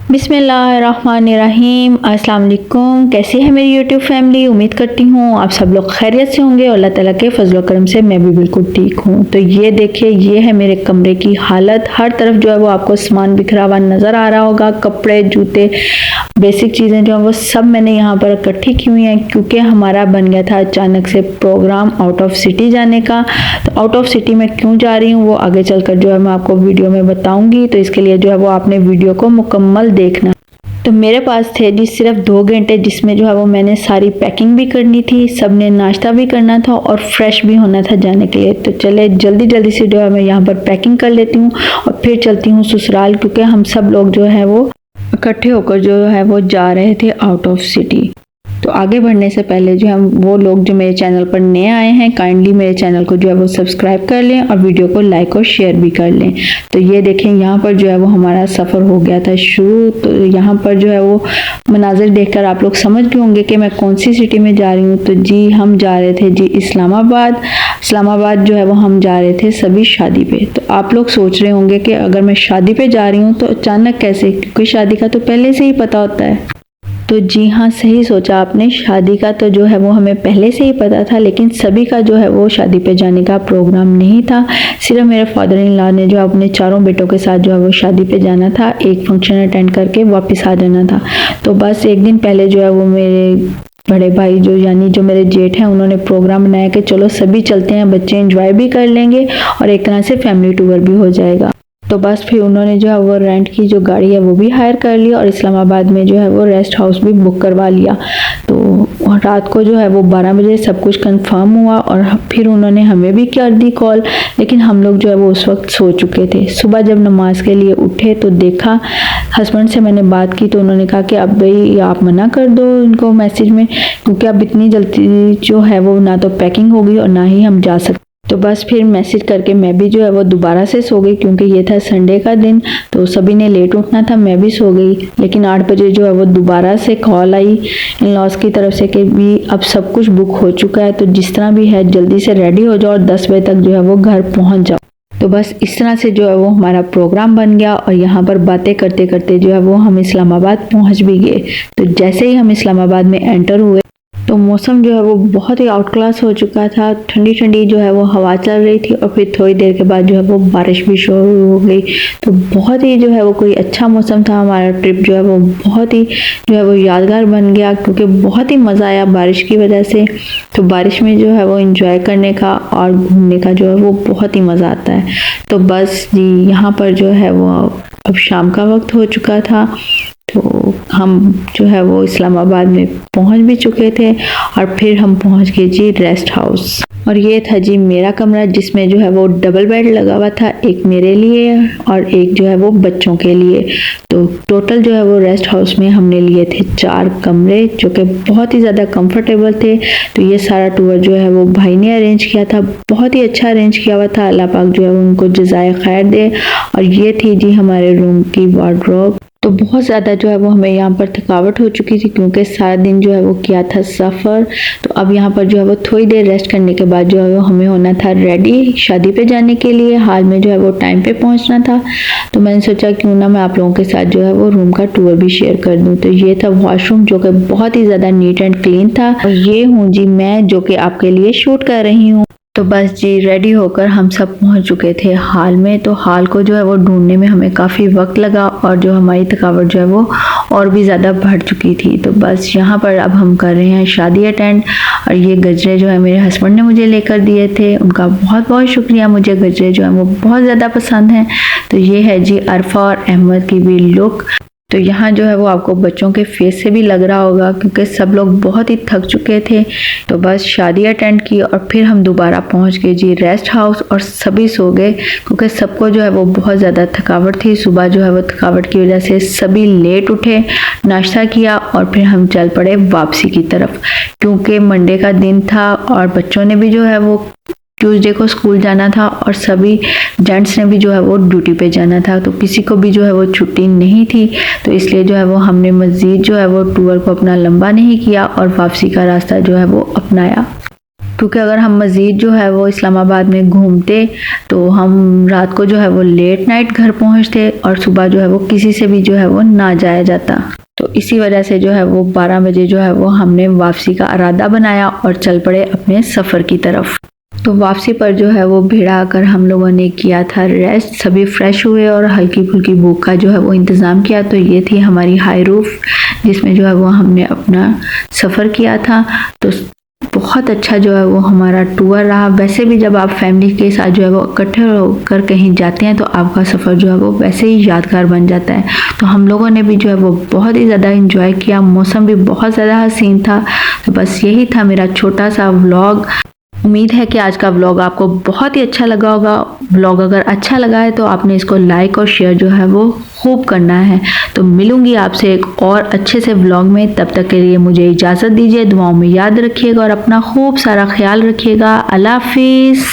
बिस्मिल्लाहिर्रहमानिर्रहीम। अस्सलाम वालेकुम। कैसी है मेरी यूट्यूब फैमिली? उम्मीद करती हूँ आप सब लोग खैरियत से होंगे और अल्लाह ताला के फजल करम से मैं भी बिल्कुल ठीक हूँ। तो ये देखिए, ये है मेरे कमरे की हालत। हर तरफ जो है वो आपको सामान बिखरा हुआ नज़र आ रहा होगा। कपड़े, जूते, बेसिक चीज़ें जो है वो सब मैंने यहाँ पर इकट्ठी की हुई हैं, क्योंकि हमारा बन गया था अचानक से प्रोग्राम आउट ऑफ सिटी जाने का। तो आउट ऑफ सिटी में क्यों जा रही हूँ वो आगे चलकर जो है मैं आपको वीडियो में बताऊंगी। तो इसके लिए जो है वो आपने वीडियो को मुकम्मल देखना। तो मेरे पास थे जी सिर्फ 2 घंटे, जिसमें जो है वो मैंने सारी पैकिंग भी करनी थी, सबने नाश्ता भी करना था और फ्रेश भी होना था जाने के लिए। तो चले जल्दी जल्दी से जो है मैं यहाँ पर पैकिंग कर लेती हूँ और फिर चलती हूँ ससुराल, क्योंकि हम सब लोग जो है वो इकट्ठे होकर जो है वो जा रहे थे आउट ऑफ सिटी। तो आगे बढ़ने से पहले जो हम वो लोग जो मेरे चैनल पर नए आए हैं, काइंडली मेरे चैनल को जो है वो सब्सक्राइब कर लें और वीडियो को लाइक और शेयर भी कर लें। तो ये देखें, यहाँ पर जो है वो हमारा सफ़र हो गया था शुरू। तो यहाँ पर जो है वो मनाजिर देखकर आप लोग समझ गए होंगे कि मैं कौन सी सिटी में जा रही हूँ। तो जी हम जा रहे थे जी इस्लामाबाद। इस्लामाबाद जो है वो हम जा रहे थे सभी शादी पे। तो आप लोग सोच रहे होंगे कि अगर मैं शादी पे जा रही हूँ तो अचानक कैसे, क्योंकि शादी का तो पहले से ही पता होता है। तो जी हाँ, सही सोचा आपने, शादी का तो जो है वो हमें पहले से ही पता था, लेकिन सभी का जो है वो शादी पे जाने का प्रोग्राम नहीं था। सिर्फ मेरे फादर इन लॉ ने जो अपने चारों बेटों के साथ जो है वो शादी पे जाना था, एक फंक्शन अटेंड करके वापस आ जाना था। तो बस एक दिन पहले जो है वो मेरे बड़े भाई जो यानी जो मेरे जेठ हैं, उन्होंने प्रोग्राम बनाया कि चलो सभी चलते हैं, बच्चे एंजॉय भी कर लेंगे और एक तरह से फैमिली टूर भी हो जाएगा। तो बस फिर उन्होंने जो है वो रेंट की जो गाड़ी है वो भी हायर कर ली और इस्लामाबाद में जो है वो रेस्ट हाउस भी बुक करवा लिया। तो रात को जो है वो 12 बजे सब कुछ कंफर्म हुआ और फिर उन्होंने हमें भी कर दी कॉल, लेकिन हम लोग जो है वो उस वक्त सो चुके थे। सुबह जब नमाज के लिए उठे तो देखा, हस्बैंड से मैंने बात की तो उन्होंने कहा कि अब भाई आप मना कर दो इनको मैसेज में, क्योंकि अब इतनी जल्दी जो है वो ना तो पैकिंग होगी और ना ही हम जा सकते। तो बस फिर मैसेज करके मैं भी जो है वो दोबारा से सो गई, क्योंकि ये था संडे का दिन, तो सभी ने लेट उठना था, मैं भी सो गई। लेकिन 8 बजे जो है वो दोबारा से कॉल आई इन लॉज की तरफ से कि भी अब सब कुछ बुक हो चुका है, तो जिस तरह भी है जल्दी से रेडी हो जाओ और 10 बजे तक जो है वो घर पहुंच जाओ। तो बस इस तरह से जो है वो हमारा प्रोग्राम बन गया और यहाँ पर बातें करते करते जो है वो हम इस्लामाबाद पहुँच भी गए। तो जैसे ही हम इस्लामाबाद में एंटर हुए तो मौसम जो है वो बहुत ही आउट क्लास हो चुका था। ठंडी ठंडी जो है वो हवा चल रही थी और फिर थोड़ी देर के बाद जो है वो बारिश भी शुरू हो गई। तो बहुत ही जो है वो कोई अच्छा मौसम था। हमारा ट्रिप जो है वो बहुत ही जो है वो यादगार बन गया, क्योंकि बहुत ही मज़ा आया बारिश की वजह से। तो बारिश में जो है वो इंजॉय करने का और घूमने का जो है वो बहुत ही मज़ा आता है। तो बस जी यहाँ पर जो है वो अब शाम का वक्त हो चुका था, तो हम जो है वो इस्लामाबाद में पहुंच भी चुके थे और फिर हम पहुंच गए जी रेस्ट हाउस। और ये था जी मेरा कमरा, जिसमें जो है वो डबल बेड लगा हुआ था, एक मेरे लिए और एक जो है वो बच्चों के लिए। तो टोटल जो है वो रेस्ट हाउस में हमने लिए थे 4 कमरे, जो कि बहुत ही ज़्यादा कंफर्टेबल थे। तो ये सारा टूर जो है वो भाई ने अरेंज किया था, बहुत ही अच्छा अरेंज किया हुआ था। अल्लाह पाक जो है उनको जज़ाए खैर दे। और ये थी जी हमारे रूम की वार्डरोब। तो बहुत ज़्यादा जो है वो हमें यहाँ पर थकावट हो चुकी थी, क्योंकि सारा दिन जो है वो किया था सफ़र। तो अब यहाँ पर जो है वो थोड़ी देर रेस्ट करने के बाद जो है वो हमें होना था रेडी शादी पे जाने के लिए। हाल में जो है वो टाइम पे पहुँचना था। तो मैंने सोचा क्यों ना मैं आप लोगों के साथ जो है वो रूम का टूर भी शेयर कर दूँ। तो ये था वॉशरूम, जो कि बहुत ही ज़्यादा नीट एंड क्लीन था। और ये हूँ जी मैं, जो कि आपके लिए शूट कर रही हूँ। तो बस जी रेडी होकर हम सब पहुंच चुके थे हाल में। तो हाल को जो है वो ढूंढने में हमें काफ़ी वक्त लगा और जो हमारी थकावट जो है वो और भी ज़्यादा बढ़ चुकी थी। तो बस यहाँ पर अब हम कर रहे हैं शादी अटेंड। और ये गजरे जो है मेरे हस्बैंड ने मुझे लेकर दिए थे, उनका बहुत बहुत शुक्रिया। मुझे गजरे जो है वो बहुत ज़्यादा पसंद हैं। तो ये है जी अरफा और अहमद की भी लुक। तो यहाँ जो है वो आपको बच्चों के फेस से भी लग रहा होगा, क्योंकि सब लोग बहुत ही थक चुके थे। तो बस शादी अटेंड की और फिर हम दोबारा पहुँच गए जी रेस्ट हाउस और सभी सो गए, क्योंकि सबको जो है वो बहुत ज़्यादा थकावट थी। सुबह जो है वो थकावट की वजह से सभी लेट उठे, नाश्ता किया और फिर हम चल पड़े वापसी की तरफ, क्योंकि मंडे का दिन था और बच्चों ने भी जो है वो ट्यूसडे को स्कूल जाना था और सभी जेंट्स ने भी जो है वो ड्यूटी पे जाना था। तो किसी को भी जो है वो छुट्टी नहीं थी। तो इसलिए जो है वो हमने मज़ीद जो है वो टूर को अपना लंबा नहीं किया और वापसी का रास्ता जो है वो अपनाया। क्योंकि अगर हम मज़ीद जो है वो इस्लामाबाद में घूमते तो हम रात को जो है वो लेट नाइट घर पहुंचते और सुबह जो है वो किसी से भी जो है वो ना जाया जाता। तो इसी वजह से जो है वो 12 बजे जो है वो हमने वापसी का इरादा बनाया और चल पड़े अपने सफ़र की तरफ। तो वापसी पर जो है वो भिड़ा कर हम लोगों ने किया था रेस्ट, सभी फ्रेश हुए और हल्की फुल्की भूख का जो है वो इंतज़ाम किया। तो ये थी हमारी हाई रूफ जिसमें जो है वो हमने अपना सफ़र किया था। तो बहुत अच्छा जो है वो हमारा टूर रहा। वैसे भी जब आप फैमिली के साथ जो है वो इकट्ठे होकर कहीं जाते हैं तो आपका सफ़र जो है वो वैसे ही यादगार बन जाता है। तो हम लोगों ने भी जो है वो बहुत ही ज़्यादा इंजॉय किया, मौसम भी बहुत ज़्यादा हसीन था। तो बस यही था मेरा छोटा सा व्लॉग। उम्मीद है कि आज का व्लॉग आपको बहुत ही अच्छा लगा होगा। व्लॉग अगर अच्छा लगा है तो आपने इसको लाइक और शेयर जो है वो खूब करना है। तो मिलूंगी आपसे एक और अच्छे से व्लॉग में, तब तक के लिए मुझे इजाज़त दीजिए। दुआओं में याद रखिएगा और अपना खूब सारा ख्याल रखिएगा। अल्लाह हाफिज़।